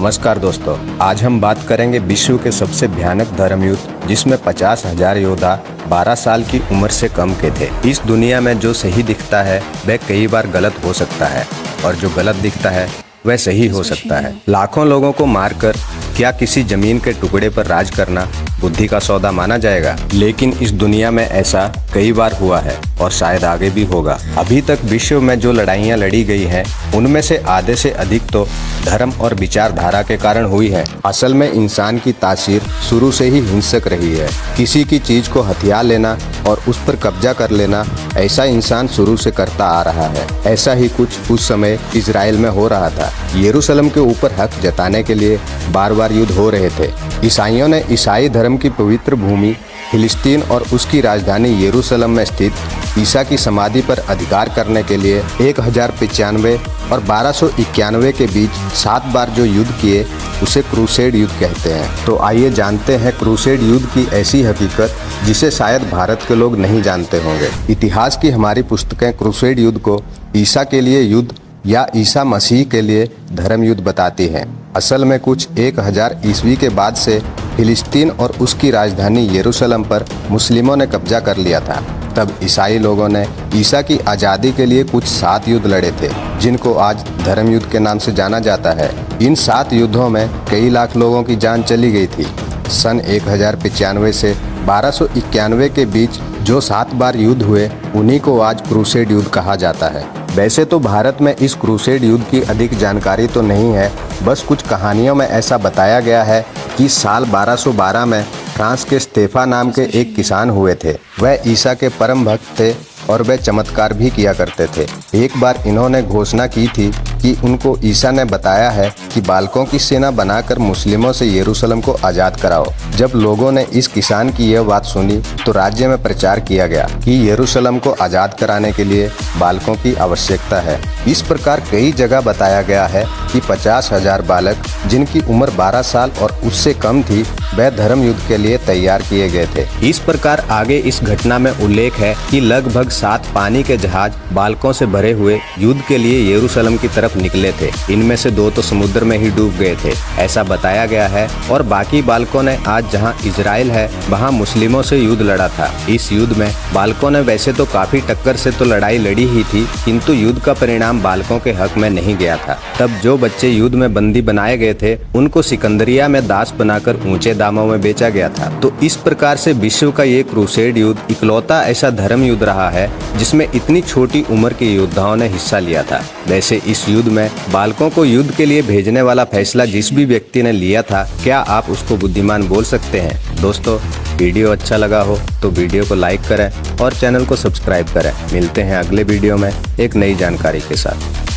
नमस्कार दोस्तों, आज हम बात करेंगे विश्व के सबसे भयानक धर्म युद्ध जिसमें 50,000 योद्धा 12 साल की उम्र से कम के थे। इस दुनिया में जो सही दिखता है वह कई बार गलत हो सकता है और जो गलत दिखता है वह सही हो सकता है। लाखों लोगों को मारकर क्या किसी जमीन के टुकड़े पर राज करना बुद्धि का सौदा माना जाएगा? लेकिन इस दुनिया में ऐसा कई बार हुआ है और शायद आगे भी होगा। अभी तक विश्व में जो लड़ाइयाँ लड़ी गई हैं उनमें से आधे से अधिक तो धर्म और विचारधारा के कारण हुई है। असल में इंसान की तासीर शुरू से ही हिंसक रही है। किसी की चीज को हथियार लेना और उस पर कब्जा कर लेना, ऐसा इंसान शुरू से करता आ रहा है। ऐसा ही कुछ उस समय इजराइल में हो रहा था। यरूशलेम के ऊपर हक जताने के लिए बार बार युद्ध हो रहे थे। ईसाइयों ने ईसाई धर्म की पवित्र भूमि फिलिस्तीन और उसकी राजधानी यरूशलेम में स्थित ईसा की समाधि पर अधिकार करने के लिए 1095 और 1291 के बीच 7 बार जो युद्ध किए उसे क्रूसेड युद्ध कहते हैं। तो आइए जानते हैं क्रूसेड युद्ध की ऐसी हकीकत जिसे शायद भारत के लोग नहीं जानते होंगे। इतिहास की हमारी पुस्तकें क्रूसेड युद्ध को ईसा के लिए युद्ध या ईसा मसीह के लिए धर्म युद्ध बताती हैं। असल में कुछ 1000 ईस्वी के बाद से फिलिस्तीन और उसकी राजधानी यरूशलेम पर मुस्लिमों ने कब्जा कर लिया था। तब ईसाई लोगों ने ईसा की आज़ादी के लिए कुछ 7 युद्ध लड़े थे जिनको आज धर्म युद्ध के नाम से जाना जाता है। इन 7 युद्धों में कई लाख लोगों की जान चली गई थी। सन 1095 से 1291 के बीच जो 7 बार युद्ध हुए उन्हीं को आज क्रूसेड युद्ध कहा जाता है। वैसे तो भारत में इस क्रूसेड युद्ध की अधिक जानकारी तो नहीं है, बस कुछ कहानियों में ऐसा बताया गया है कि साल 1212 में फ्रांस के स्तेफा नाम के एक किसान हुए थे। वह ईसा के परम भक्त थे और वे चमत्कार भी किया करते थे। एक बार इन्होंने घोषणा की थी कि उनको ईसा ने बताया है कि बालकों की सेना बनाकर मुस्लिमों से यरूशलेम को आज़ाद कराओ। जब लोगों ने इस किसान की यह बात सुनी तो राज्य में प्रचार किया गया कि यरूशलेम को आज़ाद कराने के लिए बालकों की आवश्यकता है। इस प्रकार कई जगह बताया गया है कि 50,000 बालक जिनकी उम्र 12 साल और उससे कम थी वह धर्म युद्ध के लिए तैयार किए गए थे। इस प्रकार आगे इस घटना में उल्लेख है कि लगभग 7 पानी के जहाज बालकों से भरे हुए युद्ध के लिए यरूशलेम की तरफ निकले थे। इनमें से 2 तो समुद्र में ही डूब गए थे, ऐसा बताया गया है। और बाकी बालकों ने आज जहां इजराइल है वहां मुस्लिमों से युद्ध लड़ा था। इस युद्ध में बालकों ने वैसे तो काफी टक्कर से तो लड़ाई लड़ी ही थी, किंतु युद्ध का परिणाम बालकों के हक में नहीं गया था। तब जो बच्चे युद्ध में बंदी बनाए गए थे उनको सिकंदरिया में दास बनाकर ऊंचे दामों में बेचा गया था। तो इस प्रकार से विश्व का ये क्रूसेड युद्ध इकलौता ऐसा धर्म युद्ध रहा है जिसमें इतनी छोटी उम्र के योद्धाओं ने हिस्सा लिया था। वैसे इस युद्ध में बालकों को युद्ध के लिए भेजने वाला फैसला जिस भी व्यक्ति ने लिया था, क्या आप उसको बुद्धिमान बोल सकते हैं? दोस्तों, वीडियो अच्छा लगा हो तो वीडियो को लाइक करें और चैनल को सब्सक्राइब करें। मिलते हैं अगले वीडियो में एक नई जानकारी के साथ।